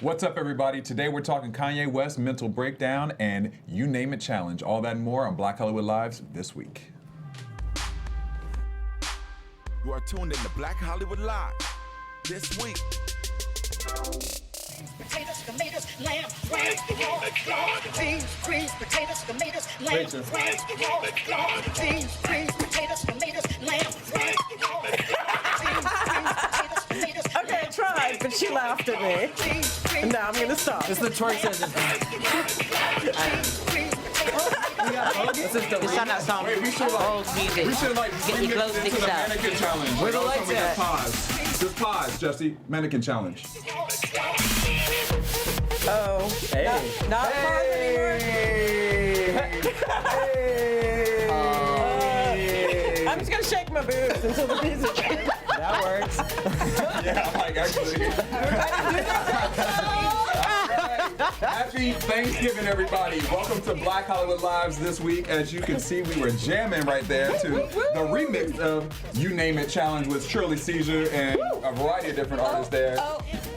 What's up, everybody? Today we're talking Kanye West, mental breakdown, and You Name It Challenge. All that and more on Black Hollywood Lives this week. You are tuned in to Black Hollywood Live this week. Potatoes, tomatoes, lamb, rice, beans, greens, potatoes, tomatoes, lamb, rice, beans, greens, potatoes, tomatoes, lamb, rice, Okay, I tried, but she laughed at me. And now I'm gonna stop. It's the twerk session. It's on that song. Wait, we should Old music. We should like Get your glow remix it into sticks the out. mannequin challenge. Where the All lights time we at? can pause. Just pause, Jesse. Mannequin challenge. Oh. Hey. Not pause anymore. I'm just gonna shake my boobs until the music ends. That works. Yeah, like actually. Happy Thanksgiving, everybody. Welcome to Black Hollywood Lives this week. As you can see, we were jamming right there to the remix of You Name It Challenge with Shirley Caesar and a variety of different artists there.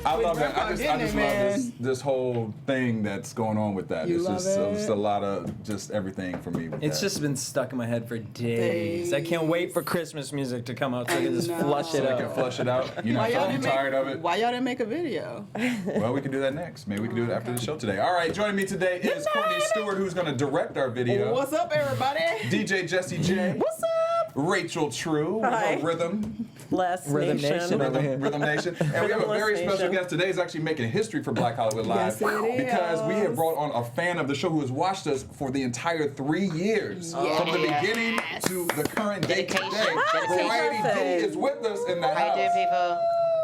I love that. I just love this whole thing that's going on with that. It's just a lot of just everything for me with It's that. just been stuck in my head for days. I can't wait for Christmas music to come out so I can just flush it so I can out. flush it out. You're not so tired of it? Why y'all didn't make a video? Well, we can do that next. Maybe we can do it after the show today. All right, joining me today is Courtney Stewart, who's going to direct our video. What's up, everybody? DJ Jesse J. What's up? Rachel True, Hi. Rhythm Rhythm Nation. Rhythm Nation. And we have a very Rhythm special Nation. guest today who's actually making history for Black Hollywood Live. Yes, it because we is. have brought on a fan of the show who has watched us for the entire 3 years. From the beginning to the current day today. Variety D is with us in the How you doing, house. people?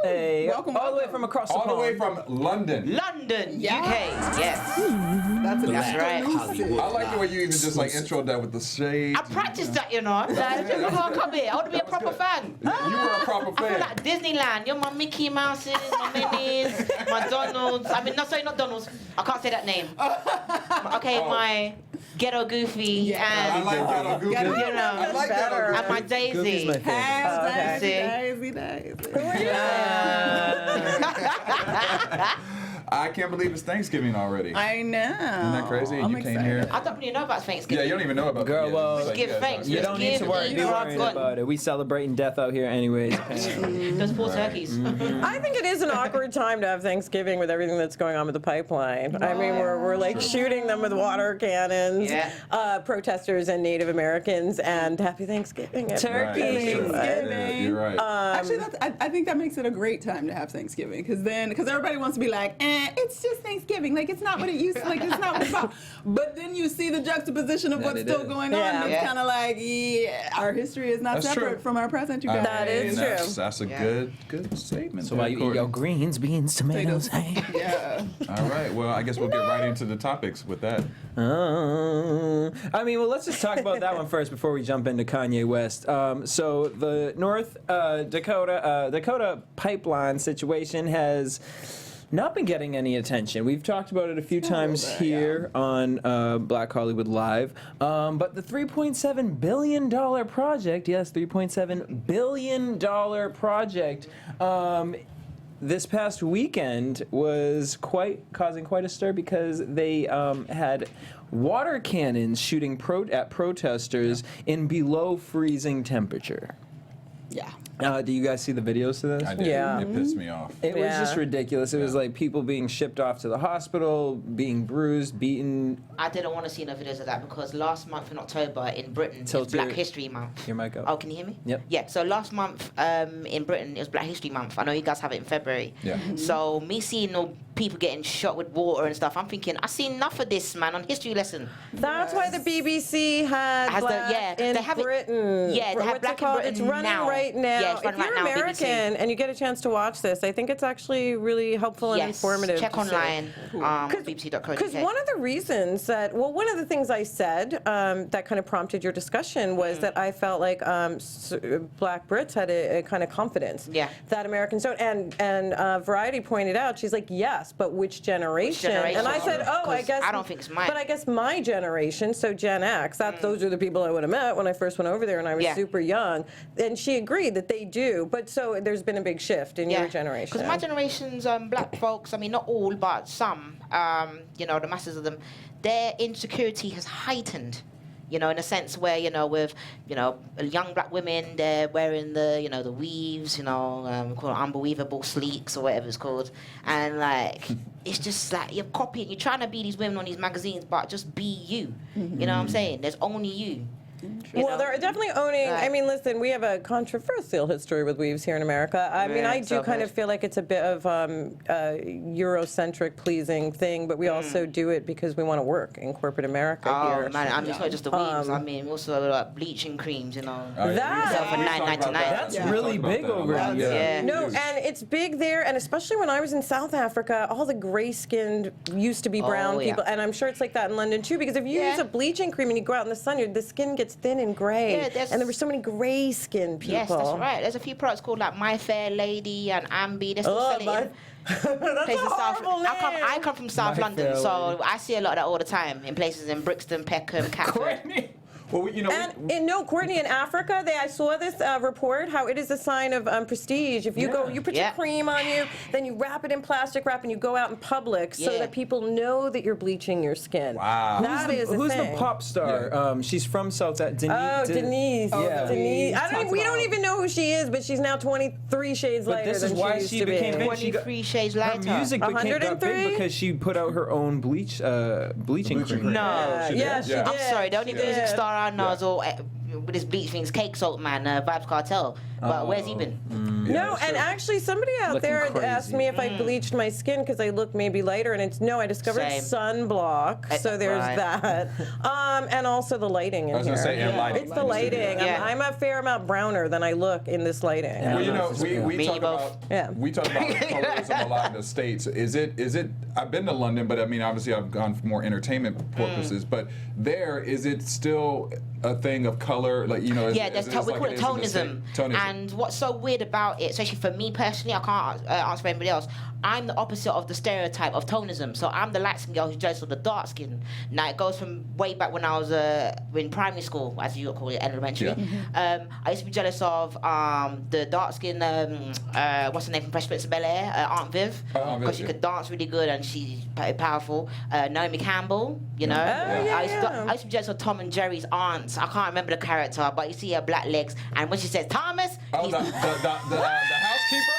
Hey, Welcome, all the way welcome. from across the All pond. the way from London. London, Yeah. UK. Yes. That's right. exclusive. I like the way you even just like introed that with the shades. I practiced that, you know. Like, before I come here, I want to be a proper fan. You were a proper I feel fan. like Disneyland. You're my Mickey Mouses, my Minnies, my Donalds. I mean, no, sorry, not Donalds. I can't say that name. Okay, my Ghetto Goofy I and, like that. you know, I like that. and my Goofy's Daisy. my favorite. Daisy. I can't believe it's Thanksgiving already. I know. Isn't that crazy? I'm You came excited. here. I don't really know about Yeah, Thanksgiving. you don't even know about Girl, it. Yeah, well, it's like, give yeah, thanks. You yeah. don't need to worry Give worrying God. about it. We celebrating death out here anyways. apparently. Those poor turkeys. I think it is an awkward time to have Thanksgiving with everything that's going on with the pipeline. I mean, we're like shooting them with water cannons, Yeah. protesters and Native Americans, and Happy Thanksgiving. Turkey. Right, that's true. Yeah, you're right. Actually, I think that makes it a great time to have Thanksgiving because everybody wants to be like, it's just Thanksgiving. Like, it's not what it used to, like, it's not what it's about. But then you see the juxtaposition of what's it still is. going on. Yeah. And it's kind of like, our history is not That's separate true. from our present, you guys. That is true. That's a good statement. So while you eat your greens, beans, tomatoes, hey. Yeah. All right. Well, I guess we'll get right into the topics with that. I mean, well, let's just talk about that one first before we jump into Kanye West. So the North Dakota pipeline situation has not been getting any attention. We've talked about it a few times here on Black Hollywood Live. But the $3.7 billion project, yes, $3.7 billion project, this past weekend was causing quite a stir because they had water cannons shooting at protesters in below freezing temperature. Yeah. Do you guys see the videos to this? I did. Yeah. It pissed me off. It was just Yeah. ridiculous. It was like people being shipped off to the hospital, being bruised, beaten. I didn't want to see no videos of that because last month in October in Britain Tilt it's Black your- History Month. Your mic up. Oh, can you hear me? Yep. Yeah, so last month in Britain it was Black History Month. I know you guys have it in February. Yeah. So me seeing all people getting shot with water and stuff, I'm thinking, I've seen enough of this, man, on History Lesson. That's why the BBC had Has the- Black yeah, in they have it- Britain. yeah, they have What's Black it in called? Britain It's running now. right now. Yeah, it's running if you're right now, BBC. American and you get a chance to watch this, I think it's actually really helpful and Yes, informative. check to see. online, bbc.co.uk. Because one of the reasons one of the things I said that kind of prompted your discussion was that I felt like Black Brits had a kind of confidence Yeah. that Americans don't. And Variety pointed out, she's like, yes, yes, but which generation? And I said, oh, I guess. I don't think it's mine. But I guess my generation, so Gen X, those are the people I would have met when I first went over there and I was super young. And she agreed that they do. But so there's been a big shift in your generation. Because my generation's black folks, I mean, not all, but some, you know, the masses of them, their insecurity has heightened. You know, in a sense where, you know, with, you know, young black women, they're wearing the, you know, the weaves, you know, called unbelievable sleeks or whatever it's called. And, like, it's just like you're copying, you're trying to be these women on these magazines, but just be you. You know what I'm saying? There's only you. Well, they're definitely owning. I mean, listen, we have a controversial history with weaves here in America. I mean, I do kind of feel like it's a bit of Eurocentric pleasing thing, but we also do it because we want to work in corporate America here. Oh man, I mean, it's not just the weaves. I mean, also like bleaching creams, you know. That for $9.99. That's really big over here. Yeah. No, and it's big there, and especially when I was in South Africa, all the gray-skinned used to be brown people, and I'm sure it's like that in London too. Because if you use a bleaching cream and you go out in the sun, the skin gets thin and gray, and there were so many gray-skinned people. Yes, that's right. There's a few products called like My Fair Lady and Ambi. They're still selling it. That's a horrible name. I come from South London, so I see a lot of that all the time in places in Brixton, Peckham, Catford. Well, you know, Courtney, in Africa, I saw this report how it is a sign of prestige. If you go, you put your cream on you, then you wrap it in plastic wrap and you go out in public so that people know that you're bleaching your skin. Wow. Who's the pop star? She's from South Denise. Oh, Denise. Yeah. Denise. We don't even know who she is, but she's now 23 shades lighter this is than why she used she to became be. big. 23 shades lighter. Her music got 103? big because she put out her own bleaching cream. No. She did. I'm sorry, the only music star I know is all with this bleach things, Cake Salt Man, Vibes Cartel. But where's he been? No, and actually somebody out Looking there crazy. asked me if I bleached my skin because I look maybe lighter, and it's no, I discovered sunblock, so there's that. And also the lighting in I was here. gonna say, and lighting. It's the lighting. Yeah. I'm a fair amount browner than I look in this lighting. Well, you know, we talk both. about colorism a lot in the States. Is it? I've been to London, but I mean, obviously, I've gone for more entertainment purposes. But there, is it still a thing of color? Like, you know, Yeah, we call it tonism. Tonism. And what's so weird about it, especially for me personally, I can't answer for anybody else, I'm the opposite of the stereotype of tonism. So I'm the light skin girl who's jealous of the dark skin. Now, it goes from way back when I was in primary school, as you call it, elementary. I used to be jealous of the dark skin, what's her name from Fresh Prince of Bel-Air, Aunt Viv, because she could dance really good and she's powerful. Naomi Campbell, you know. I used to be jealous of Tom and Jerry's aunts. I can't remember the character, but you see her black legs, and when she says Thomas, the housekeeper.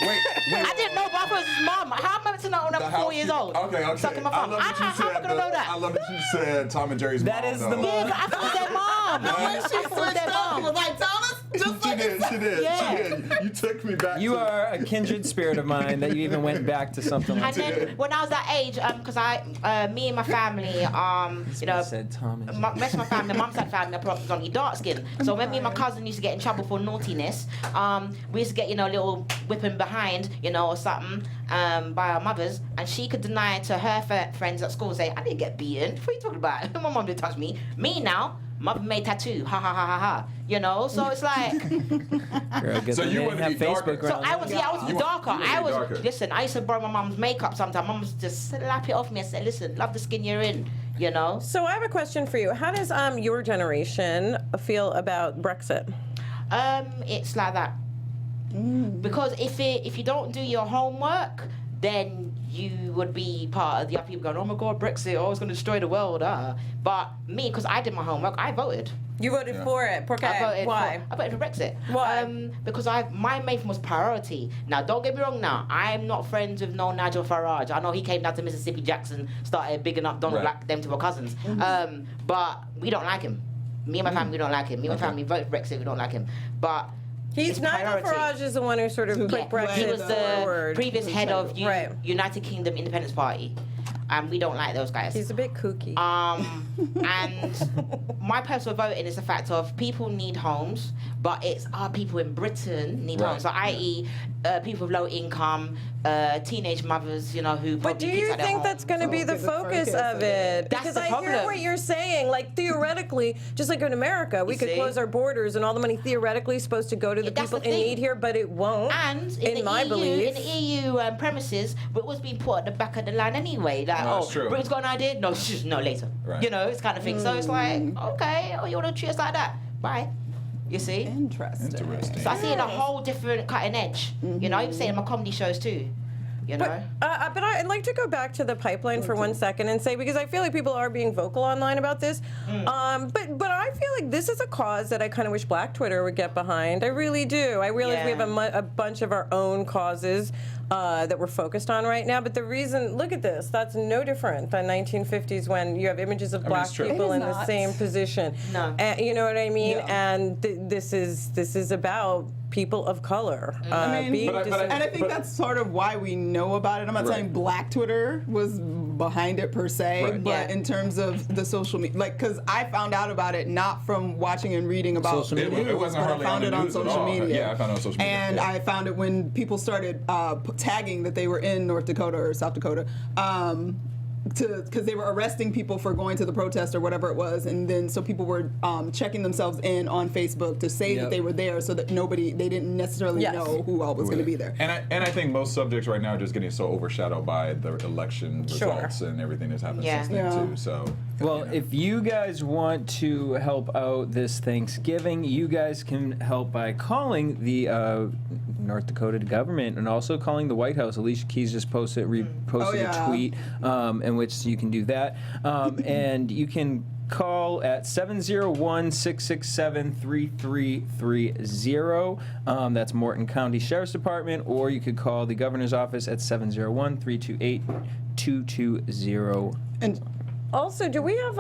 Wait. I didn't know, but I thought it was his mom. How am I meant to know when I'm 4 years old? Okay. Sucking my thumb. How am I gonna know that? I love that you said Tom and Jerry's mom. That is the though. mom. Yeah, but I thought it was their mom. I thought it was their mom. was like, Thomas, just like She did. Yeah. You took me back. You are a kindred spirit of mine that you even went back to something like And then when I was that age, because me and my family, you know, said Thomas. Rest of my family, mum's side family, are predominantly dark skin. So when me and my cousin used to get in trouble for naughtiness, we used to get, you know, a little whipping behind, you know, or something, by our mothers, and she could deny to her friends at school, say, I didn't get beaten. What are you talking about? My mum didn't touch me. Me now, mother made tattoo. Ha ha ha ha ha. You know, so it's like. So you want to be darker. So I was darker. darker. Listen, I used to borrow my mum's makeup sometimes. Mum was just slap it off me and say, listen, love the skin you're in, you know? So I have a question for you. How does your generation feel about Brexit? It's like that. Because if you don't do your homework, then you would be part of the other people going, oh my God, Brexit, oh, it's going to destroy the world. But me, because I did my homework, I voted. You voted for it. Okay. I voted for Brexit. Why? Because my main thing was priority. Now, don't get me wrong now. I'm not friends with no Nigel Farage. I know he came down to Mississippi Jackson, started bigging up Donald like them to our cousins. But we don't like him. Me and my family, we don't like him. Me and my family voted for Brexit, we don't like him. But Nigel Farage is the one who sort of put Brexit He was the forward. previous head of United Kingdom Independence Party. and we don't like those guys. He's a bit kooky. And my personal voting is the fact of people need homes, but it's our people in Britain need homes. So, i.e., people with low income, teenage mothers, you know, who. But do you think that's going to be the focus of it? Because I hear what you're saying. Like theoretically, just like in America, we could close our borders, and all the money theoretically is supposed to go to the people in need here, but it won't. And in my belief, in the EU premises, it was being put at the back of the line anyway. Like, Britain's got an idea? No, no, later. Right. You know, it's kind of thing. So it's like, okay, you want to treat us like that? Bye. You see? Interesting. So I see it a whole different cutting edge. You know, I even say it in my comedy shows too. You know? But I'd like to go back to the pipeline for 1 second and say, because I feel like people are being vocal online about this, but I feel like this is a cause that I kind of wish Black Twitter would get behind. I really do. I realize we have a bunch of our own causes that we're focused on right now, but the reason, look at this, that's no different than 1950s when you have images of Black people in the same position. No. You know what I mean? Yeah. And this is about people of color. I mean, and I think that's sort of why we know about it. I'm not saying Black Twitter was behind it per se, but in terms of the social media, like, because I found out about it not from watching and reading about the news, it wasn't but I found it on social media. Yeah, I found it on social media. And I found it when people started tagging that they were in North Dakota or South Dakota. Because they were arresting people for going to the protest or whatever it was, and then so people were checking themselves in on Facebook to say that they were there, so that they didn't necessarily know who all was going to be there. And I think most subjects right now are just getting so overshadowed by the election results and everything that's happened since then too. So. Well, if you guys want to help out this Thanksgiving, you guys can help by calling the North Dakota government and also calling the White House. Alicia Keys just posted a tweet in which you can do that. And you can call at 701-667-3330. That's Morton County Sheriff's Department, or you could call the governor's office at 701-328-2220. And also, do we have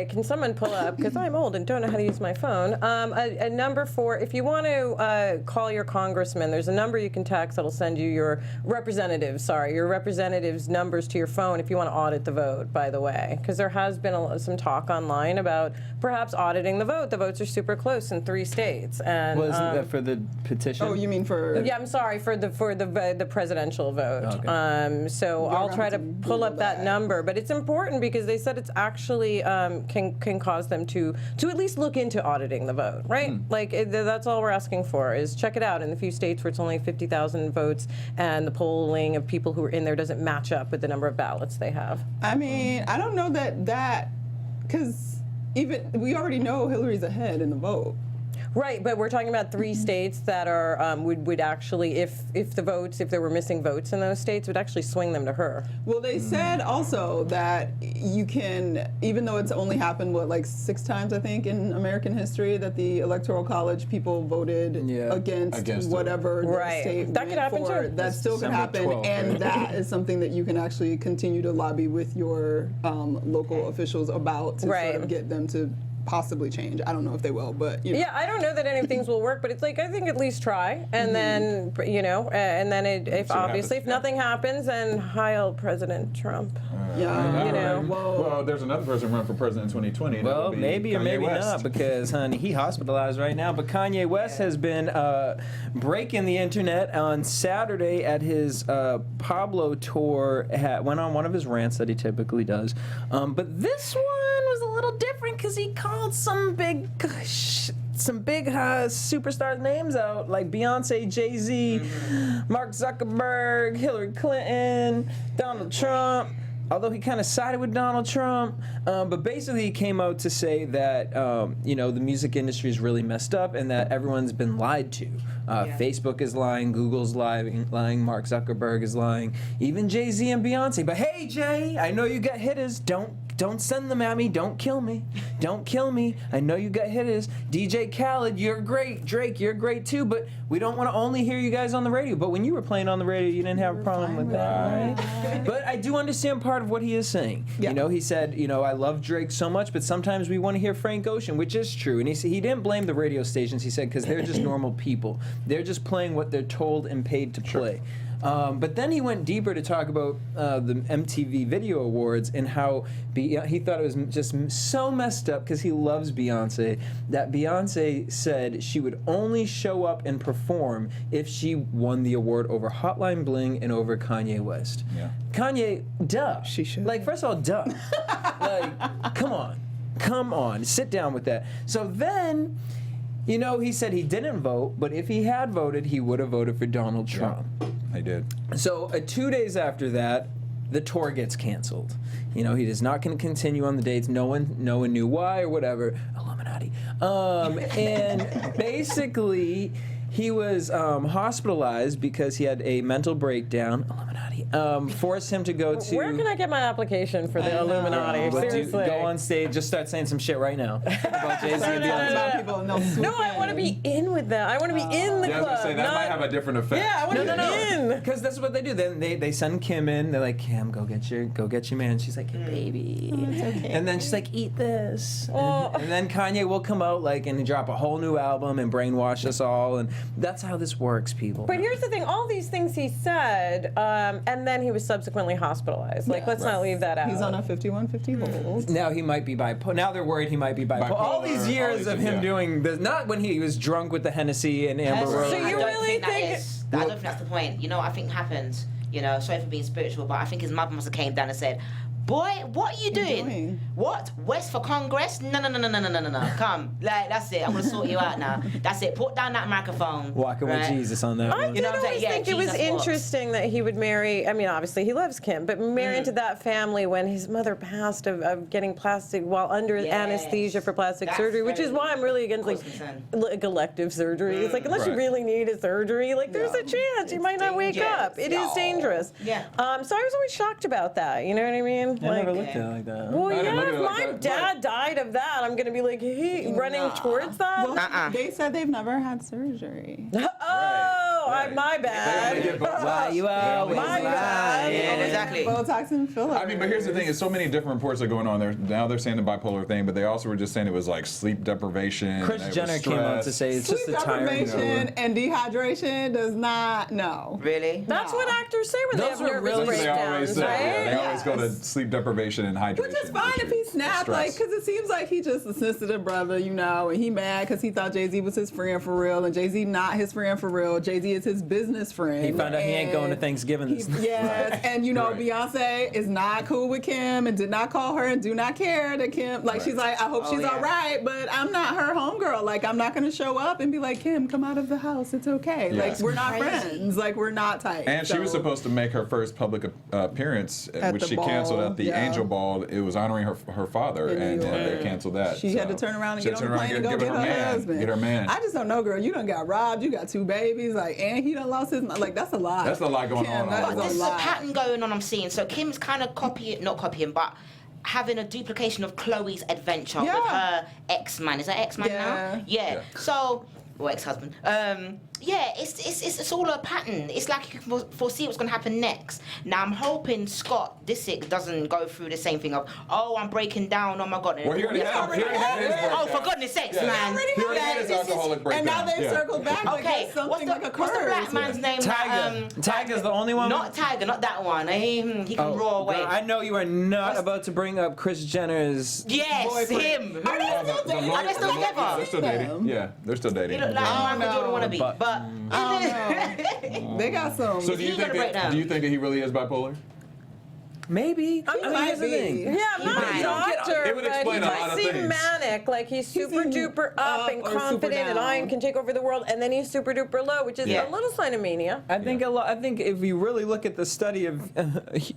can someone pull up, because I'm old and don't know how to use my phone, a number for, if you want to call your congressman, there's a number you can text that'll send you your representatives numbers to your phone if you want to audit the vote, by the way. Because there has been some talk online about perhaps auditing the vote. The votes are super close in 3 states. And wasn't that for the petition? Oh, you mean for... Yeah, I'm sorry, for the presidential vote. Okay. So I'll try to pull up that number. But it's important because they said it's actually can cause them to at least look into auditing the vote, right? Like that's all we're asking for is check it out. In the few states where it's only 50,000 votes and the polling of people who are in there doesn't match up with the number of ballots they have. I mean, I don't know that because even we already know Hillary's ahead in the vote. Right, but we're talking about 3 states that are would actually, if there were missing votes in those states, would actually swing them to her. Well, they said also that you can, even though it's only happened, like 6 times, I think, in American history, that the Electoral College people voted against whatever the state that could happen for. too. That still could happen, 12th, and that is something that you can actually continue to lobby with your local officials about to sort of get them to possibly change. I don't know if they will, but you know. Yeah, I don't know that any things will work, but it's like I think at least try, and then and then if nothing happens, then heil President Trump. Well, there's another person running for president in 2020. Well, maybe or maybe not, because honey, he hospitalized right now. But Kanye West has been breaking the internet on Saturday at his Pablo tour. Went on one of his rants that he typically does, but this one was a little different because he called some big superstars' names out, like Beyonce, Jay-Z, Mark Zuckerberg, Hillary Clinton, Donald Trump. Although he kind of sided with Donald Trump, but basically he came out to say that the music industry is really messed up and that everyone's been lied to. Facebook is lying, Google's lying, Mark Zuckerberg is lying, even Jay-Z and Beyonce. But hey, Jay, I know you got hitters. Don't send them at me. Don't kill me. Don't kill me. I know you got hitters. DJ Khaled, you're great. Drake, you're great too. But we don't want to only hear you guys on the radio. But when you were playing on the radio, you didn't have a problem with that, right? But I do understand part of what he is saying. Yeah. He said, I love Drake so much, but sometimes we want to hear Frank Ocean, which is true. And he didn't blame the radio stations. He said because they're just normal people. They're just playing what they're told and paid to play. But then he went deeper to talk about the MTV Video Awards and how he thought it was just so messed up because he loves Beyonce, that Beyonce said she would only show up and perform if she won the award over Hotline Bling and over Kanye West. Yeah. Kanye, duh. She should. Like, first of all, duh. Like, come on, sit down with that. So then, you know, he said he didn't vote, but if he had voted, he would have voted for Donald Trump. I did. So 2 days after that, the tour gets canceled. You know, he is not going to continue on the dates. No one knew why or whatever. Illuminati. And basically, he was hospitalized because he had a mental breakdown. Illuminati. Forced him to go to. Where can I get my application for the Illuminati? Seriously. Go on stage. Just start saying some shit right now about Jay-Z and Beyonce. No, I want to be in with that. I want to be in the Yeah, I was club. gonna say that might have a different effect. Yeah, I want to be in. Because that's what they do. Then they send Kim in. They're like, Kim, go get your man. She's like, hey, baby. And then she's like, eat this. And then Kanye will come out and drop a whole new album and brainwash us all. And that's how this works, people. But here's the thing: all these things he said, and then he was subsequently hospitalized. Let's not leave that out. He's on a 5150 hold. Now he might be bipolar. Now they're worried he might be bipolar. All these years of him doing this, not when he was drunk with the Hennessy and Amber Rose. So you really think? I don't think that's the point. You know what I think happens? You know, sorry for being spiritual, but I think his mother must have came down and said, boy, what are you doing? What? West for Congress? No. Come. That's it. I'm going to sort you out now. That's it. Put down that microphone. Walking with Jesus on that I one. did always think it was Jesus interesting that he would marry, I mean, obviously he loves Kim, but marry into that family when his mother passed of getting plastic while under anesthesia for plastic surgery, which is why I'm really against elective surgery. It's like, unless you really need a surgery, there's a chance you might not wake up. It is dangerous. Yeah. So I was always shocked about that, you know what I mean? I never looked at it like that. Well, didn't look at yeah, it if like my that, dad died of that, I'm going to be like, hey, running towards that? Well, they said they've never had surgery. My bad. Why you always My bad. Yeah, exactly. Botox and fillers. I mean, but here's the thing: is so many different reports are going on there. Now they're saying the bipolar thing, but they also were just saying it was like sleep deprivation. Kris Jenner came out to say it's just Sleep a tiring. deprivation and dehydration does not, no. Really? That's what actors say when Those they have are nervous really- They always breakdowns, say, right? they always go to sleep deprivation and hydration. Which is fine if he snapped, Stress. because it seems like he's just a sensitive brother, and he mad because he thought Jay-Z was his friend for real, and Jay-Z not his friend for real. Jay-Z is his business friend. He found out he ain't going to Thanksgiving. Yes, and Right. Beyonce is not cool with Kim and did not call her and do not care that Kim, she's like, I hope she's all right, but I'm not her homegirl. I'm not going to show up and be like, Kim, come out of the house. It's okay. Yes. We're not friends. We're not tight. And she was So- supposed to make her first public appearance, At which the she canceled ball, at the yeah. Angel Ball. It was honoring her father, In New and York. they canceled that. She had to turn around and She get had on to the turn plane and go around get her man, husband. Get her man. I just don't know, girl. You done got robbed. You got 2 babies. And he done lost his. That's a lot. That's a lot going Kim, on. that is This a is a lot. pattern going on I'm seeing. So Kim's kind of not copying, but having a duplication of Chloe's adventure with her ex-man. Is that ex-man now? Yeah. So, or ex-husband. It's all a pattern. It's like you can foresee what's going to happen next. Now I'm hoping Scott Disick doesn't go through the same thing of, I'm breaking down. Oh my God. Well, he already had his Oh, breakdown. for goodness sakes, Yeah. man. He He already had his alcoholic breakdown. And now they've circled back. Okay, It's something like a what's the curse. black man's name? Tiger. Tiger's the only one. Not Tiger, not that one. He can roar away. Girl, I know you are not about to bring up Kris Jenner's. Yes, boyfriend. him. Are they still dating? Are they still together? They're still dating. Yeah, they're still He dating. look like I don't Michael Jordan know, wannabe, but They got some. So do you he gonna break down? think that he really is bipolar? Maybe. I mean, might here's the be. thing. Yeah, I'm not might. a doctor, It would but he explain a lot does of seem things. manic. He's super duper up and or super confident, and I down. can take over the world, and then he's super duper low, which is Yeah. a little sign of mania. I think I think if you really look at the study of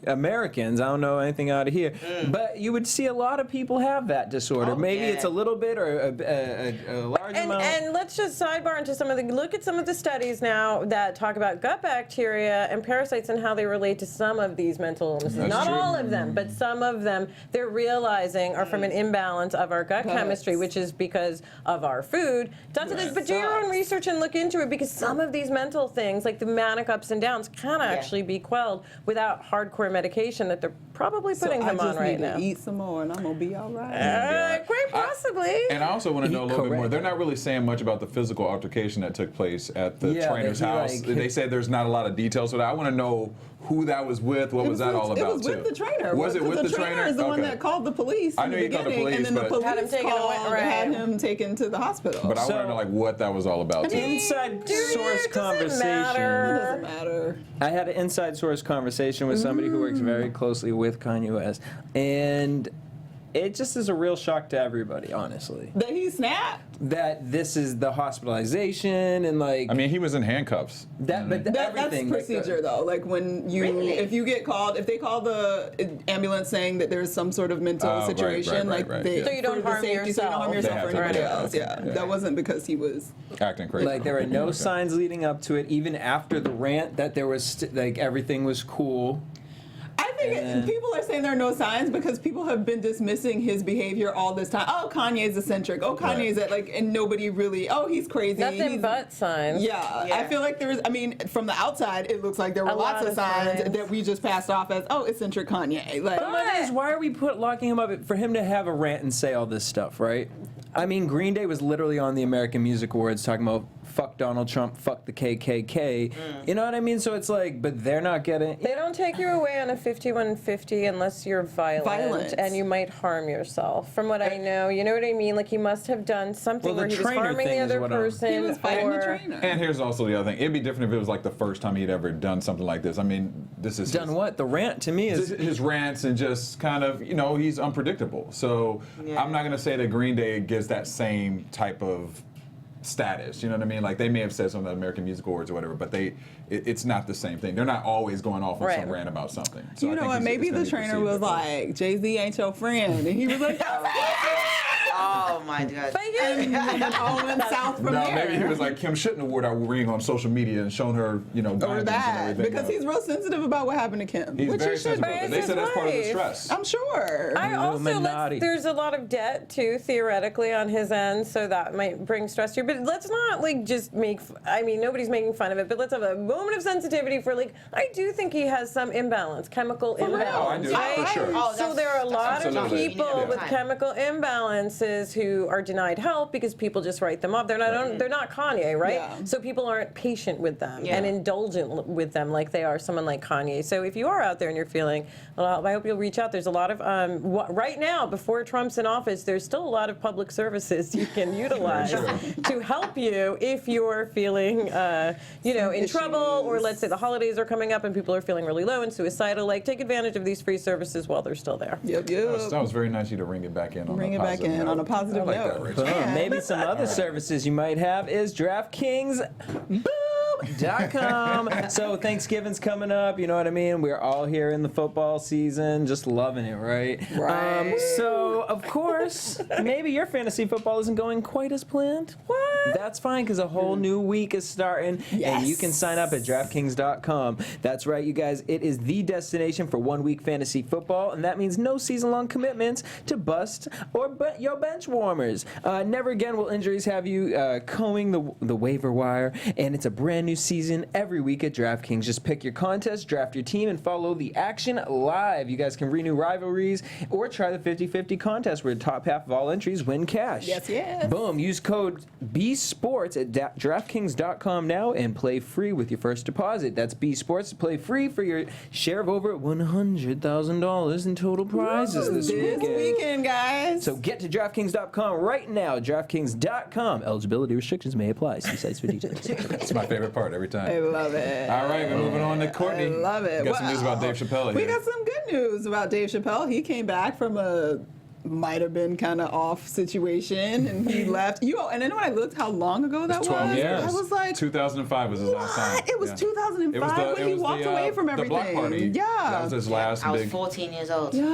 Americans, I don't know anything out of here, but you would see a lot of people have that disorder. Oh, Maybe yeah. it's a little bit or a large amount. And let's just sidebar into look at some of the studies now that talk about gut bacteria and parasites and how they relate to some of these mental illnesses. That's Not true. all of them, but some of them they're realizing are from an imbalance of our gut chemistry, which is because of our food. But do your own research and look into it, because some of these mental things, like the manic ups and downs, can actually be quelled without hardcore medication that they're probably putting him on right now. I just need to eat some more, and I'm gonna be all right. Quite possibly. And I also want to know a little bit more. Correct. They're not really saying much about the physical altercation that took place at the Yeah, trainer's that he, house. like, They said there's not a lot of details, so I want to know who that was with. What was that all about? It was too? with the trainer. Was it with the trainer? trainer? Is the one Okay. that called the police. I in knew the he called the beginning, police, and then the but- police Had him taken away, called, right. had him taken to the hospital. But I So- want to know like what that was all about. too. Inside source It doesn't conversation. matter. It doesn't matter. I had an inside source conversation with somebody who works very closely with Kanye West, and it just is a real shock to everybody, honestly, That he snapped. that this is the hospitalization and like I mean, he was in handcuffs. that, but That's everything. like, procedure though. Like when you, Really? if you get called, if they call the ambulance saying that there's some sort of mental Oh, right, situation, right, like right, they, yeah. So you don't for the harm safety, so you don't harm yourself. yourself or They have to anybody do else. that. Yeah, Yeah. that wasn't because he was. Acting crazy. Like there were no Okay. signs leading up to it, even after the rant, that there was like everything was cool. I think Yeah. people are saying there are no signs because people have been dismissing his behavior all this time. Oh, Kanye's eccentric. Oh, Kanye's that like, and nobody really. Oh, he's crazy. Nothing He's- but signs. Yeah, Yeah. I feel like there's. I mean, from the outside, it looks like there were A lots lot of of signs signs. that we just passed off as eccentric Kanye. Like, But my thing is, why are we locking him up for him to have a rant and say all this stuff, right? I mean, Green Day was literally on the American Music Awards talking about fuck Donald Trump, fuck the KKK. You know what I mean? So it's like, but they're not getting. They don't take you away on a 5150 unless you're violent and you might harm yourself. From what I know, you know what I mean? Like he must have done something Well, the where he was trainer harming thing the is other what I'm- person. he was fighting the or- trainer. And here's also the other thing. It'd be different if it was like the first time he'd ever done something like this. I mean, this is Done what? The rant to me is. his rants and just kind of, he's unpredictable. So Yeah. I'm not going to say that Green Day gives that same type of status. You know what I mean? Like they may have said something at American Music Awards or whatever, but it's not the same thing. They're not always going off on some Right. rant about something. So you I know think what? it's Maybe gonna the be trainer perceived was differently. like, Jay-Z ain't your friend, and he was like, Oh my god. But yeah, and then all went south from No, there. maybe he was like, Kim shouldn't have worn our ring on social media and shown her, diamonds or and that everything. because he's real sensitive about what happened to Kim, He's which very he should sensitive. be. about that. They said that's part of the wife. stress. I'm sure. I also Illuminati. there's a lot of debt too theoretically on his end, so that might bring stress to you. But let's not like just make. I mean, nobody's making fun of it, but let's have a moment of sensitivity for like. I do think he has some imbalance, chemical real? imbalance. Oh, I do, for sure. Oh, So there are a lot of Absolutely. people Yeah. with chemical imbalances who are denied help because people just write them off. They're not Kanye, right? Yeah. So people aren't patient with them Yeah. and indulgent with them like they are someone like Kanye. So if you are out there and you're feeling, well, I hope you'll reach out. There's a lot of right now before Trump's in office, there's still a lot of public services you can utilize to help you if you're feeling, in trouble, or let's say the holidays are coming up and people are feeling really low and suicidal. Like take advantage of these free services while they're still there. Yep. That was very nice of you to ring it back in on Bring a it back positive in note. on a positive I like note. that, Rachel. Boom. Maybe some other services you might have is DraftKings.com. So Thanksgiving's coming up, you know what I mean? We're all here in the football season, just loving it, right? Right. So, of course, maybe your fantasy football isn't going quite as planned. What? That's fine, because a whole new week is starting, and you can sign up at DraftKings.com. That's right, you guys. It is the destination for 1 week fantasy football, and that means no season-long commitments to bust or your bench warmers. Never again will injuries have you combing the waiver wire, and it's a brand new season every week at DraftKings. Just pick your contest, draft your team, and follow the action live. You guys can renew rivalries or try the 50-50 contest where the top half of all entries win cash. Yes. Boom. Use code BSports at DraftKings.com now and play free with your first deposit. That's BSports to play free for your share of over $100,000 in total prizes this weekend, guys. So get to DraftKings.com right now. DraftKings.com. Eligibility restrictions may apply. See sites for details. That's my favorite part every time. I love it. All right, we're moving on to Courtney. I love it. Got some news about Dave Chappelle We here. got some good news about Dave Chappelle. He came back from a might have been kind of off situation, and he left. And then when I looked how long ago that was, 12 years. I was like, 2005 was his last time. what? It was Yeah. 2005 when he walked away from everything. The block party. Yeah. That was his last I was big. 14 years old. Yeah.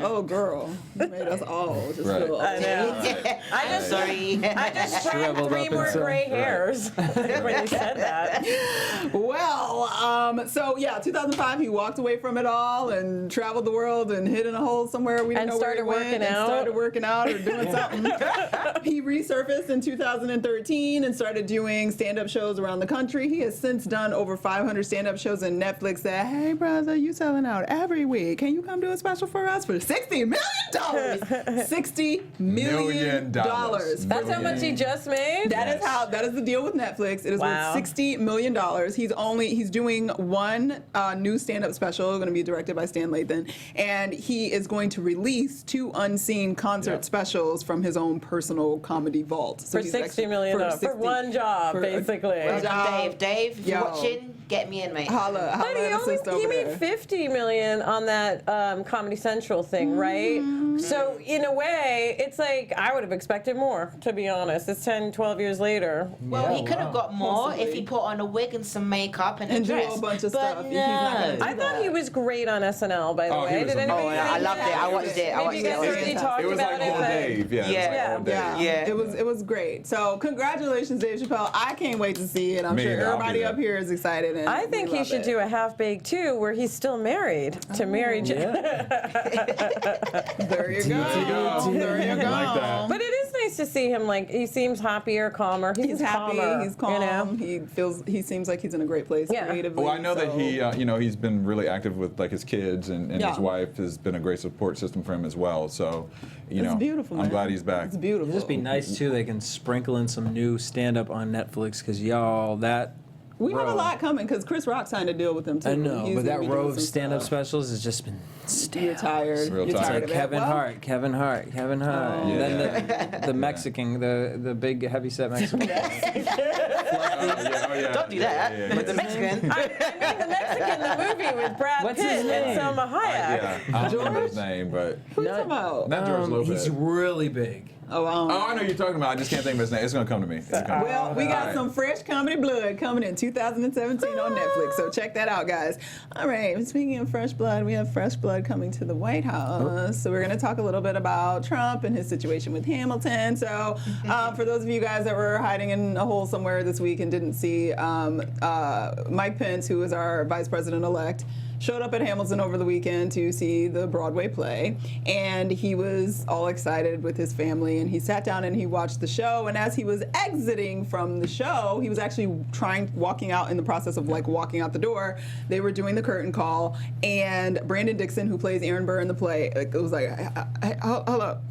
Oh, girl. You made us all just Right. feel I know. I just Sorry. I just shriveled Shriveled three up more inside. gray hairs when you said that. Well, so yeah, 2005, he walked away from it all and traveled the world and hid in a hole somewhere. We didn't And know where he started went, working and out. Started working out or doing something. He resurfaced in 2013 and started doing stand-up shows around the country. He has since done over 500 stand-up shows, and Netflix said, hey, brother, you selling out every week. Can you come do a special for us for $60 million? $60 million. That's how much he just made? That is the deal with Netflix. It is worth $60 million. He's doing one new stand-up special, going to be directed by Stan Lathan, and he is going to release 2 unseen concert specials from his own personal comedy vault. So for $60 million. For one job, basically. Dave, if you're watching, get me in, mate. Holla he made $50 million on that Comedy Central thing, right? So in a way, it's like I would have expected more, to be honest. It's 10, 12 years later. Well, he could have got more if he put on a wig and some makeup and a dress. Do a bunch of stuff. No. I thought he was great on SNL, by the way. Did anybody? I loved it. I watched it. Maybe you guys already talked It was about like it. Old Dave. Yeah. It was great. So congratulations, Dave Chappelle. I can't wait to see it. I'm sure everybody up here is excited. And I think he should do a half-baked too, where he's still married to Mary Jane. There you go. There you go. Like that. But it is nice to see him. Like he seems happier, calmer. He's happy. Calmer, He's calm. You know? He seems like he's in a great place creatively. Well, I know that he, he's been really active with like his kids, and his wife has been a great support system for him as well. So, it's beautiful. I'm glad he's back. It's beautiful. It'd just be nice too. They can sprinkle in some new stand-up on Netflix because we have a lot coming because Chris Rock signed a deal with them too. I know, He's but that gonna be row doing of some stand-up stuff. specials has just been stale. You're tired. Real You're tired. tired Like of it. Kevin Hart. And then the Mexican, the big heavyset Mexican. Don't do that. With the Mexican. I mean, the Mexican, the movie with Brad What's his Pitt name? and Selma Hayek. I don't remember his name, but Who you talking about? not George Lopez. He's really big. Oh, I know who you're talking about. I just can't think of his name. It's gonna come to me. Well, we got some fresh comedy blood coming in 2017 on Netflix, so check that out, guys. All right, speaking of fresh blood, we have fresh blood coming to the White House. So we're going to talk a little bit about Trump and his situation with Hamilton. So for those of you guys that were hiding in a hole somewhere this week and didn't see, Mike Pence, who is our vice president-elect, showed up at Hamilton over the weekend to see the Broadway play, and he was all excited with his family, and he sat down and he watched the show, and as he was exiting from the show, he was actually walking out in the process of like walking out the door, they were doing the curtain call, and Brandon Dixon, who plays Aaron Burr in the play, it was like, hey, hold up.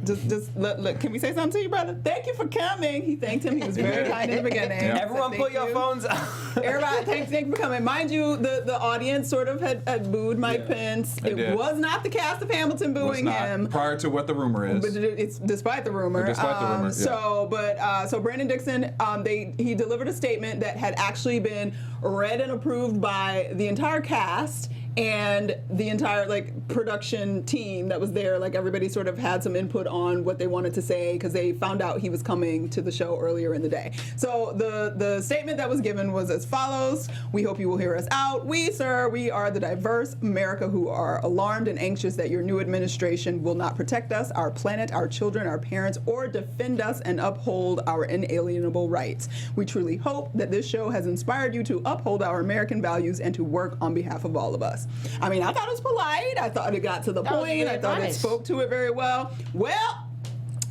Just look, can we say something to you, brother? Thank you for coming. He thanked him. He was very kind in the beginning. Yeah. Everyone put your phones out. Everybody, thank you for coming. Mind you, the audience sort of had booed Mike Pence. It was not the cast of Hamilton booing him. Prior to what the rumor is. But it's despite the rumor. So Brandon Dixon, he delivered a statement that had actually been read and approved by the entire cast and the entire production team that was there. Like everybody sort of had some input on what they wanted to say because they found out he was coming to the show earlier in the day. So the statement that was given was as follows: "We hope you will hear us out. We are the diverse America who are alarmed and anxious that your new administration will not protect us, our planet, our children, our parents, or defend us and uphold our inalienable rights. We truly hope that this show has inspired you to uphold our American values and to work on behalf of all of us." I mean, I thought it was polite. I thought it got to the point. I thought it spoke to it very well. Well,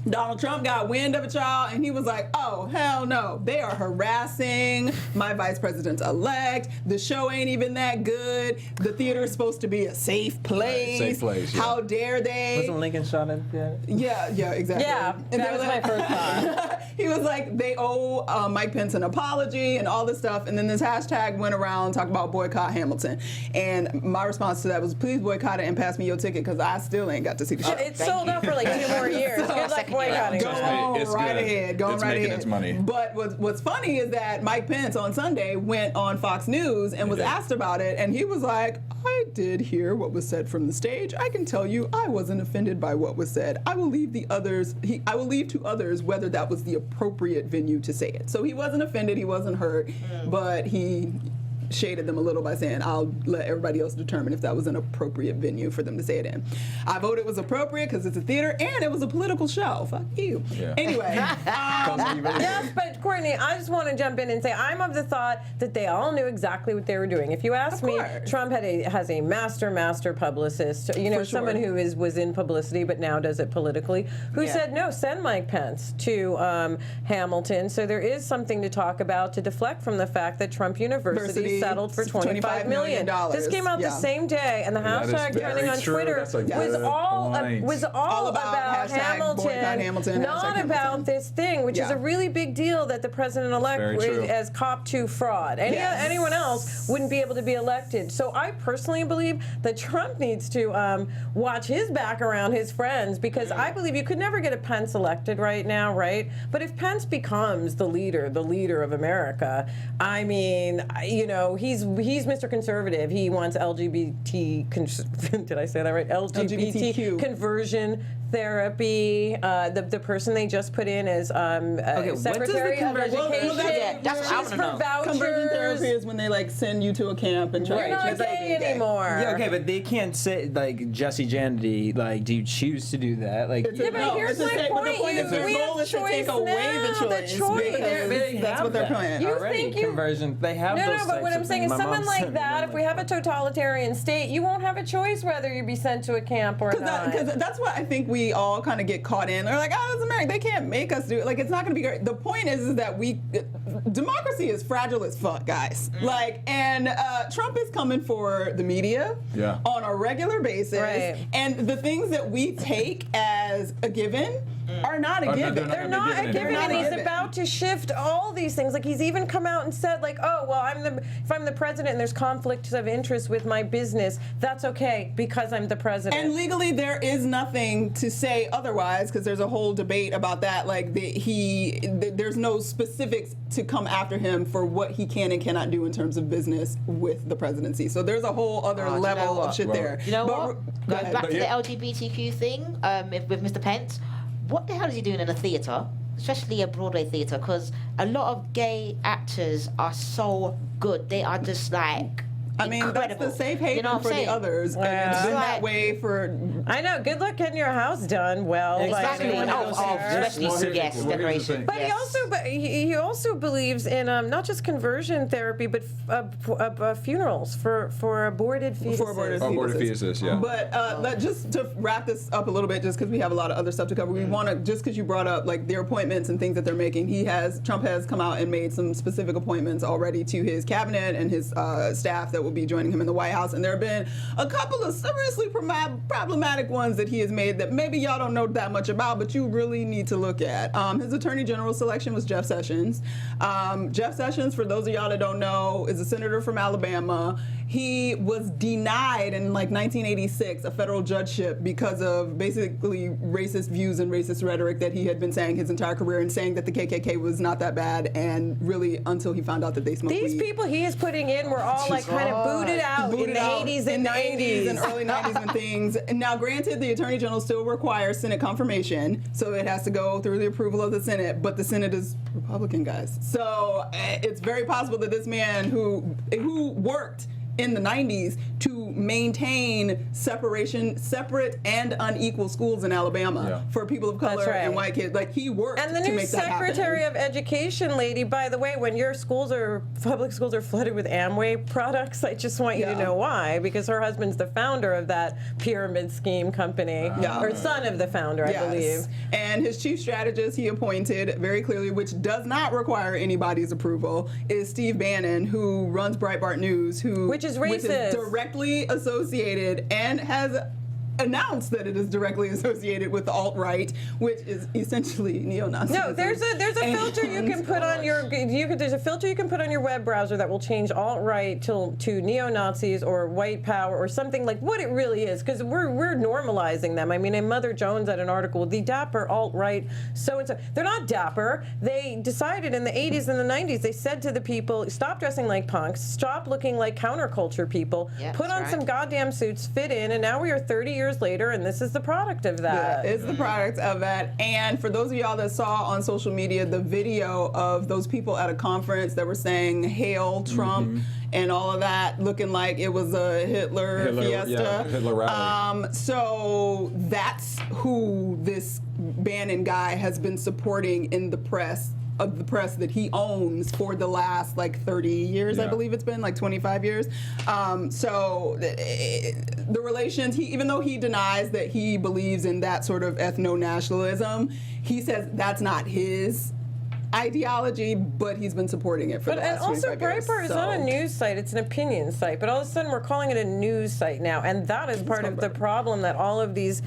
Donald Trump got wind of it, y'all, and he was like, oh, hell no. They are harassing my vice president-elect. The show ain't even that good. The theater is supposed to be a safe place. Safe place, yeah. How dare they? Wasn't Lincoln shot at that? Yeah, exactly. Yeah, And that was my first thought. He was like, they owe Mike Pence an apology and all this stuff. And then this hashtag went around talking about boycott Hamilton. And my response to that was, please boycott it and pass me your ticket because I still ain't got to see the show. It's sold out for like 2 more years. Good luck boycotting. Go on It's right good. ahead. Go It's right making ahead. its money. But what's funny is that Mike Pence on Sunday went on Fox News and was asked about it, and he was like, I did hear what was said from the stage. I can tell you I wasn't offended by what was said. I will leave to others whether that was the appropriate venue to say it. So he wasn't offended, he wasn't hurt, but he shaded them a little by saying, I'll let everybody else determine if that was an appropriate venue for them to say it in. I voted it was appropriate because it's a theater and it was a political show. Fuck you. Yeah. Anyway. Yes, but Courtney, I just want to jump in and say I'm of the thought that they all knew exactly what they were doing. If you ask me, Trump has a master publicist, someone who was in publicity but now does it politically, who said, no, send Mike Pence to Hamilton. So there is something to talk about to deflect from the fact that Trump University settled for $25 million. This came out the same day, and the hashtag trending on Twitter was all about Hamilton, not about this thing, which is a really big deal that the president-elect as Cop 2 fraud. Anyone else wouldn't be able to be elected. So I personally believe that Trump needs to watch his back around his friends, because I believe you could never get a Pence elected right now, right? But if Pence becomes the leader of America, I mean, he's Mr. Conservative. He wants LGBT, did I say that right? LGBTQ conversion therapy. The person they just put in as Secretary of Education. That's what I want to know. Conversion therapy is when they send you to a camp and try to not gay anymore. Yeah, okay, but they can't say Jesse Janedy. Do you choose to do that? But here's my point. We have choice now. The choice. That's what they're playing. You think conversion? They have those but what I'm saying is, someone like that, if we have a totalitarian state, you won't have a choice whether you be sent to a camp or not. Because that's what I think we all kind of get caught in. They're like, oh, it's America. They can't make us do it. It's not going to be great. The point is that democracy is fragile as fuck, guys. And Trump is coming for the media on a regular basis. Right. And the things that we take as a given are not a given. They're not a given, and he's about to shift all these things. He's even come out and said, oh, well, if I'm the president and there's conflicts of interest with my business, that's okay because I'm the president. And legally, there is nothing to say otherwise, because there's a whole debate about that. There's no specifics to come after him for what he can and cannot do in terms of business with the presidency. So there's a whole other level of shit there. You know what? Going back to the LGBTQ thing with Mr. Pence, what the hell is he doing in a theatre, especially a Broadway theatre? Because a lot of gay actors are so good. They are just incredible. That's the safe haven for the others. And it's been that way for... I know. Good luck getting your house done well. Exactly. Especially, yes, decoration. But he also believes in not just conversion therapy, but funerals for aborted fetuses. For aborted fetuses, yeah. But just to wrap this up a little bit, just because we have a lot of other stuff to cover, we want to, just because you brought up their appointments and things that they're making, Trump has come out and made some specific appointments already to his cabinet and his staff that will be joining him in the White House, and there have been a couple of seriously problematic ones that he has made that maybe y'all don't know that much about, but you really need to look at. His Attorney General selection was Jeff Sessions. Jeff Sessions, for those of y'all that don't know, is a senator from Alabama. He was denied in 1986 a federal judgeship because of basically racist views and racist rhetoric that he had been saying his entire career, and saying that the KKK was not that bad, and really until he found out that they smoked weed. These people he is putting in were all kind of booted out in the 80s and 90s. And early 90s and things. And now, granted, the Attorney General still requires Senate confirmation, so it has to go through the approval of the Senate, but the Senate is Republican, guys. So it's very possible that this man who worked in the 90s to maintain separate and unequal schools in Alabama for people of color and white kids. He worked to make that happen. And the new Secretary of Education lady, by the way, when your public schools are flooded with Amway products, I just want you to know why, because her husband's the founder of that pyramid scheme company, or son of the founder, I believe. And his chief strategist he appointed very clearly, which does not require anybody's approval, is Steve Bannon, who runs Breitbart News, which is racist. Which is directly associated and has announced that it is directly associated with the alt-right, which is essentially neo-Nazism. No, there's a filter you can put on there's a filter you can put on your web browser that will change alt-right to neo-Nazis or white power or something like what it really is, because we're normalizing them. I mean, Mother Jones had an article, the dapper alt-right so-and-so. They're not dapper. They decided in the 80s and the 90s, they said to the people, stop dressing like punks, stop looking like counterculture people, put on some goddamn suits, fit in, and now we are 30 years years later, and this is the product of that. It's the product of that. And for those of y'all that saw on social media the video of those people at a conference that were saying "Hail Trump" and all of that, looking like it was a Hitler fiesta. Yeah, Hitler rally. So that's who this Bannon guy has been supporting in the press. Of the press that he owns for the last like 30 years, I believe it's been like 25 years. So the relations, even though he denies that he believes in that sort of ethno-nationalism, he says that's not his ideology, but he's been supporting it for the last 25 years. And also, Breitbart is not a news site; it's an opinion site. But all of a sudden, we're calling it a news site now, and that is part of the problem. That all of these,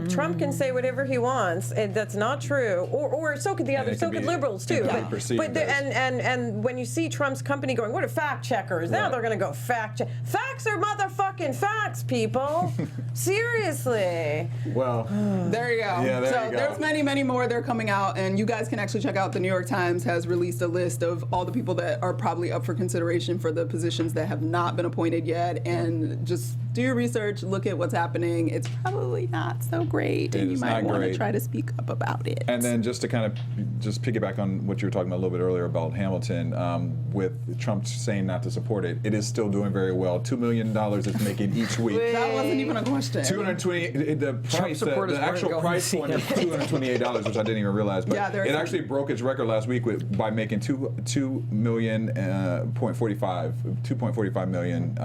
Trump can say whatever he wants, and that's not true. Or so could the others. So could liberals too. But and when you see Trump's company going, what are fact checkers? Now they're going to go fact check. Facts are motherfucking facts, people. Seriously. Well, there you go. Yeah, there you go. There's many, many more. They're coming out, and you guys can actually check out the New York Times has released a list of all the people that are probably up for consideration for the positions that have not been appointed yet, and just do your research, look at what's happening. It's probably not so great, and you might want to try to speak up about it. And then just to kind of just piggyback on what you were talking about a little bit earlier about Hamilton, with Trump saying not to support it, it is still doing very well. $2 million it's making each week. That wasn't even a question. 220. The price, the actual price point is $228, which I didn't even realize. But it actually broke its record last week by making 2.45 million.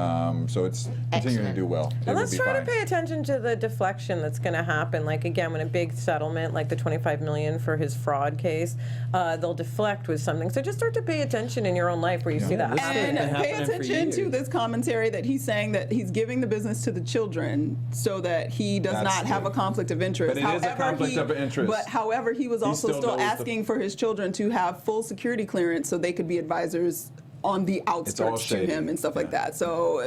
So it's continuing to do well. And let's try to pay attention to the deflection that's going to happen. Like again, when a big settlement, like the $25 million for his fraud case, they'll deflect with something. So just start to pay attention in your own life where you see that happen. And pay attention to this commentary that he's saying that he's giving the business to the children so that he does not have a conflict of interest. But it is a conflict of interest. But however, he was also still asking for his children to have full security clearance so they could be advisors on the outskirts to him and stuff like that. So,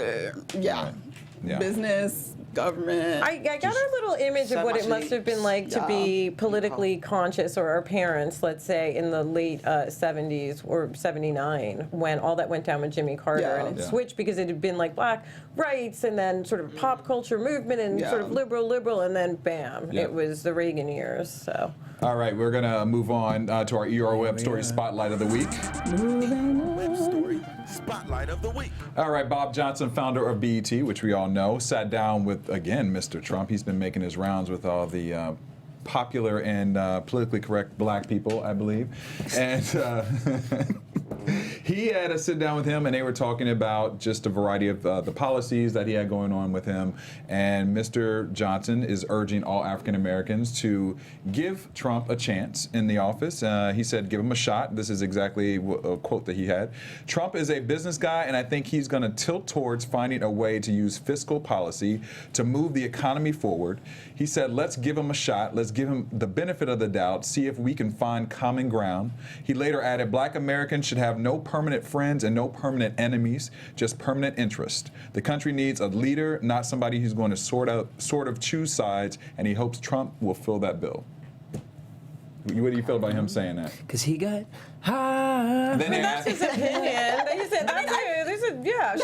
business, government. I got a little image of what it must have been like to be politically conscious, or our parents, let's say, in the late 70s or 79, when all that went down with Jimmy Carter, and it switched because it had been like black rights and then sort of pop culture movement and sort of liberal, and then bam, it was the Reagan years. So. All right, we're going to move on to our ER Web Story Spotlight of the Week. Story Spotlight of the Week. All right, Bob Johnson, founder of BET, which we all know, sat down with, again, Mr. Trump. He's been making his rounds with all the popular and politically correct black people, I believe. And he had a sit down with him, and they were talking about just a variety of the policies that he had going on with him. And Mr. Johnson is urging all African Americans to give Trump a chance in the office. He said, give him a shot. This is exactly a quote that he had. Trump is a business guy, and I think he's going to tilt towards finding a way to use fiscal policy to move the economy forward. He said, let's give him a shot. Let's give him the benefit of the doubt, see if we can find common ground. He later added, black Americans should have no permanent friends and no permanent enemies, just permanent interest. The country needs a leader, not somebody who's going to sort of choose sides, and he hopes Trump will fill that bill. What do you feel about him saying that? Because he got high. That's his opinion. He said, sure.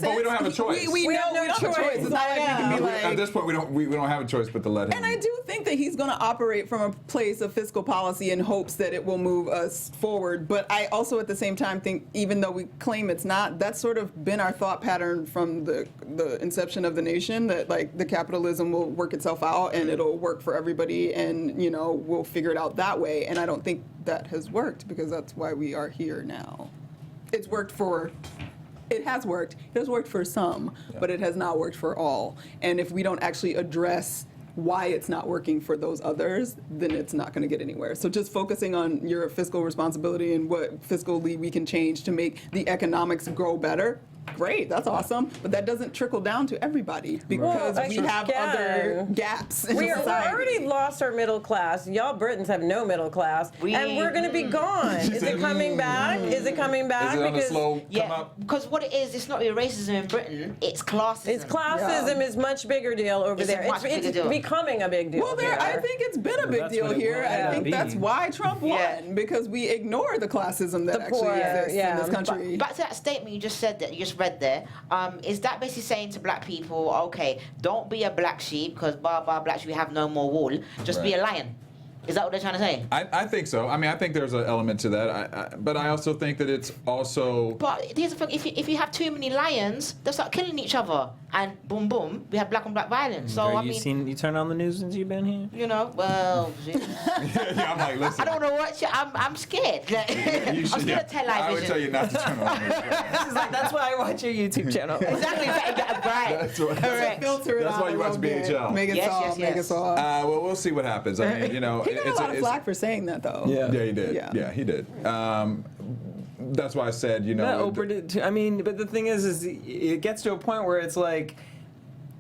But we don't have a choice. We know we don't have a choice. It's not like we can be like... At this point, we don't have a choice but to let him. And I do think that he's going to operate from a place of fiscal policy in hopes that it will move us forward. But I also, at the same time, think even though we claim it's not, that's sort of been our thought pattern from the inception of the nation, that like the capitalism will work itself out and it'll work for everybody, and we'll figure it out that way. And I don't think that has worked, because that's why we are here now. It has worked. It has worked for some, but it has not worked for all. And if we don't actually address why it's not working for those others, then it's not going to get anywhere. So just focusing on your fiscal responsibility and what fiscally we can change to make the economics grow better, great, that's awesome. But that doesn't trickle down to everybody, because we have other gaps in society. We already lost our middle class. Y'all Britons have no middle class, and we're going to be gone. Is it coming back? Is it coming back? Is it on a slow come up? Because what it is, it's not really racism in Britain, it's classism. It's classism is much bigger deal over there. It's becoming a big deal. Well, I think it's been a big deal here. I think that's why Trump won, because we ignore the classism that actually exists in this country. Back to that statement you just said, that you just read there. Is that basically saying to black people, okay, don't be a black sheep because black sheep have no more wool. Just be a lion. Is that what they're trying to say? I think so. I mean, I think there's an element to that. But I also think that it's also. But here's the thing: if you have too many lions, they'll start killing each other, and boom, boom, we have black on black violence. So Girl, I mean, you turn on the news since you've been here? you know, well, Yeah, I'm like, listen. I don't know what I'm scared. Like, I'm scared of television. I would tell you not to turn on the news. She's like, that's why I watch your YouTube channel. Exactly, right. That's why. Correct. Filter it That's out why you a watch little bit. BHL. Make it Yes, soft. yes, Make it yes. soft. Well, we'll see what happens. I mean, you know, He got a lot of flack for saying that, though. Yeah. Yeah, he did. Yeah. He did. That's why I said, you know. That Oprah did too. I mean, but the thing is it gets to a point where it's like,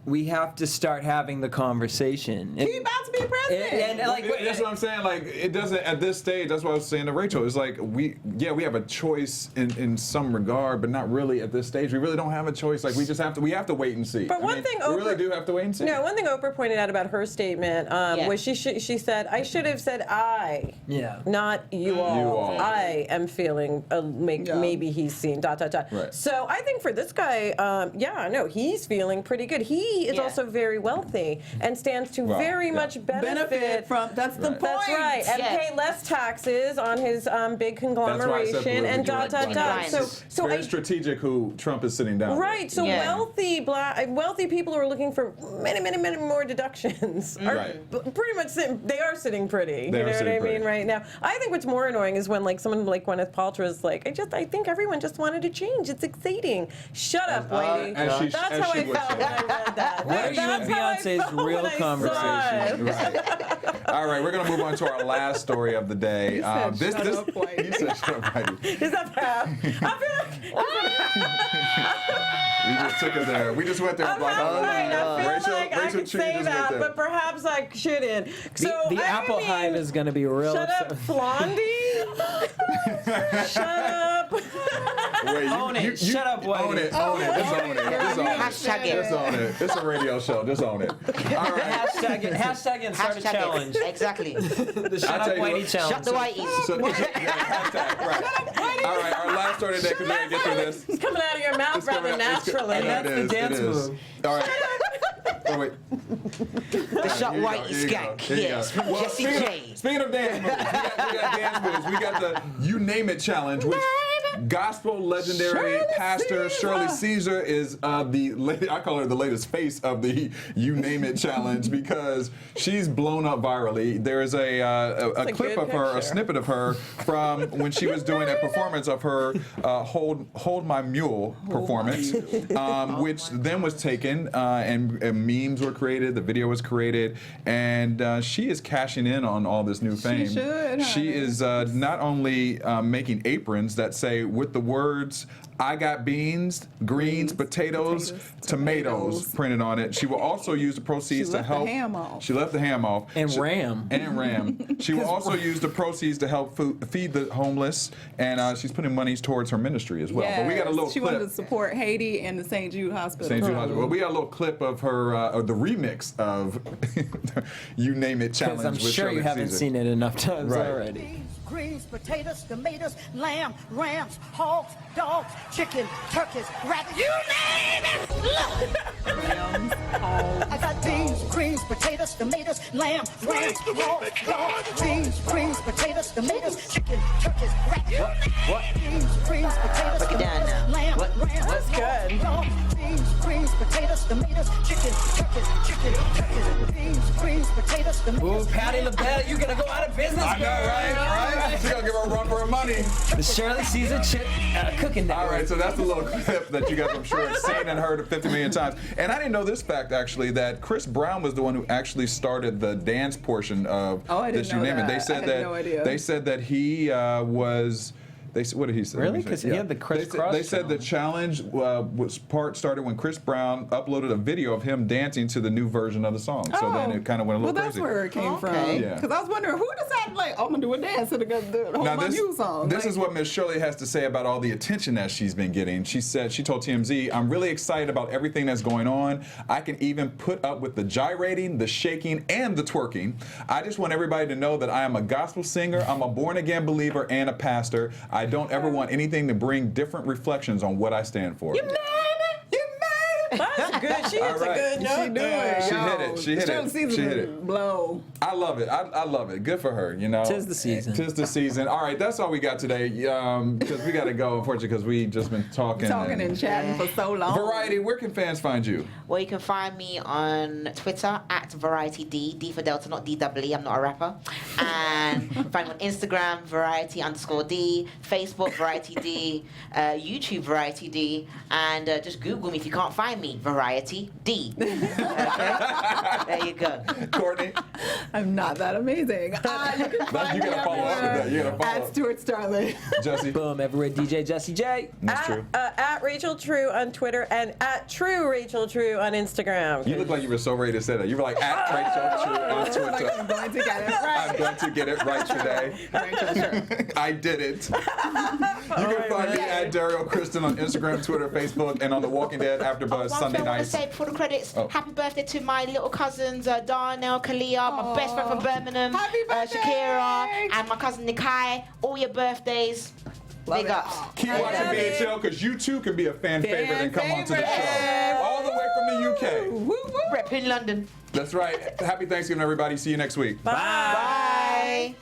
we have to start having the conversation. He about to be president. And like, that's what I'm saying. Like, it doesn't at this stage. That's what I was saying to Rachel. It's like we have a choice in some regard, but not really at this stage. We really don't have a choice. Like, we have to wait and see. But one thing we really do have to wait and see. No, one thing Oprah pointed out about her statement was she said, I should have said I, not you all. You all. I am feeling maybe he's seen ... Right. So I think for this guy, he's feeling pretty good. He is also very wealthy and stands to very much benefit from. That's the point. That's right, and pay less taxes on his big conglomeration and ... So very strategic who Trump is sitting down. Right, so wealthy people who are looking for many more deductions are pretty much they are sitting pretty. You know what I mean right now. I think what's more annoying is when like someone like Gwyneth Paltrow is like, I think everyone just wanted to change. It's exciting. Shut up, Whitey. That's how I felt when I read that. What are you and Beyonce's real conversation? Right. All right, we're gonna move on to our last story of the day. He said, shut up, Whitey. He said, shut up, Whitey. Is that bad? We just took it there. We just went there. I feel like I could say that, but perhaps I shouldn't. So the Apple Hive is going to be real. Shut up, Blondie. Shut up. Wait, own it. Shut up, Whitey. Own it. Just own it. Hashtag it. Just own it. It's a radio show. Just own it. All right. Hashtag it and start a challenge. Exactly. The Shut Up Whitey challenge. Shut the whiteys. Hashtag, right. All right, our last story today, because we gotta get through this. It's coming out of your mouth rather naturally. And that's the dance move. All right. Oh, wait. The Shut Whitey skank. Yes, from Jesse J. Speaking of dance moves, we got dance moves. We got the You Name It Challenge, which gospel legendary pastor Shirley Caesar is I call her the latest face of the You Name It Challenge because she's blown up virally. There is a clip of her, a snippet of her from when she was doing a performance of her Hold My Mule performance, which then was taken and memes were created, the video was created, and she is cashing in on all this new fame. She is not only making aprons that say with the words "I got beans, greens, potatoes, tomatoes" printed on it. She will also use the proceeds to help. She left the ham off. And ram. She will also use the proceeds to help feed the homeless, and she's putting monies towards her ministry as well. Yes. But we got a little She clip. wanted to support Haiti and the St. Jude Hospital. St. Jude Hospital. Well, we got a little clip of her, the remix of You Name It Challenge. Because I'm with sure Shirley you haven't Caesar. seen it enough times Right. already. Greens, potatoes, tomatoes, lamb, rams, hogs, dogs, chicken, turkeys, rabbits, you name it! Look! I got beans, greens, potatoes, tomatoes, lamb, rams, hogs, dogs, beans, greens, potatoes, tomatoes, chicken, turkeys, rabbits, What? beans, greens, potatoes, Break it down now. tomatoes, lamb, What? rams, That's hogs, good. dogs, beans, greens, potatoes, tomatoes, chicken, turkeys, beans, greens, potatoes, Ooh, tomatoes. Patti LaBelle, you're going to go out of business, I know, right? She's gonna give her a run for her money. The Shirley Caesar cooking network. All right, so that's a little clip that you guys, I'm sure, have seen and heard 50 million times. And I didn't know this fact, actually, that Chris Brown was the one who actually started the dance portion of this You Name It. They said no idea. They said that he was. What did he say? Really? Because he had the crisscross. They said the challenge started when Chris Brown uploaded a video of him dancing to the new version of the song. So then it kind of went a little that's crazy. where it came from. Yeah. Because I was wondering who decided, like, I'm going to do a dance to the Hold Now, My Mule song. This is what Miss Shirley has to say about all the attention that she's been getting. She told TMZ, "I'm really excited about everything that's going on. I can even put up with the gyrating, the shaking, and the twerking. I just want everybody to know that I am a gospel singer, I'm a born-again believer, and a pastor. I don't ever want anything to bring different reflections on what I stand for. You mad? That's good. She hits a good note. She do it. She hit it. She hit Shirley it. Caesar She hit it. Blow. I love it. I love it. Good for her, you know. Tis the season. Tis the season. All right, that's all we got today. Because we got to go, unfortunately, because we just been talking. Talking and chatting for so long. Variety, where can fans find you? Well, you can find me on Twitter at VarietyD, D for Delta, not DWE, I'm not a rapper. And you can find me on Instagram, Variety_D, Facebook, VarietyD, YouTube, VarietyD, and just Google me if you can't find me, Variety D. Okay? There you go. Courtney? I'm not that amazing. You can find You me gotta follow up with that. You gotta follow at up. Stuart Starling. Jesse? Boom, everywhere DJ Jesse J. That's true. At Rachel True on Twitter and at True Rachel True on Instagram. You look like you were so ready to say that. You were like, at Rachel True on Twitter. I'm going to get it right. I'm going to get it right today. I did it. You can find me at Derrial Christon on Instagram, Twitter, Facebook, and on The Walking Dead AfterBuzz One Sunday thing I want to nights. say before the credits, Oh. happy birthday to my little cousins, Darnell, Kalia, my best friend from Birmingham, Happy birthday! Shakira, and my cousin Nikai. All your birthdays. Love Big it. ups. Keep watching BHL because you too can be a fan favorite and come on to the favorite. show. All the way from the UK. Woo, woo. Rep in London. That's right. Happy Thanksgiving, everybody. See you next week. Bye.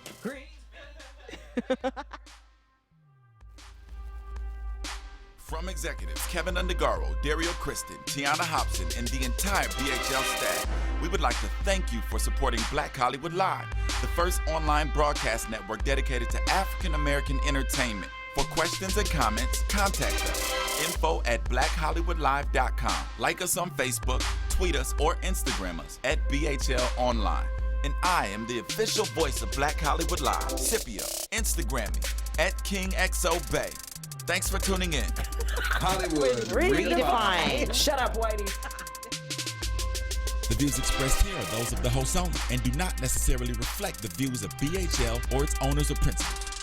From executives Keven Undergaro, Derrial Christon, Tiana Hobson, and the entire BHL staff, we would like to thank you for supporting Black Hollywood Live, the first online broadcast network dedicated to African American entertainment. For questions and comments, contact us. info@blackhollywoodlive.com. Like us on Facebook, tweet us, or Instagram us at BHL Online. And I am the official voice of Black Hollywood Live, Scipio. Instagram me at KingXOBay. Thanks for tuning in. Hollywood Redefined. Shut up, Whitey. The views expressed here are those of the host only and do not necessarily reflect the views of BHL or its owners or principals.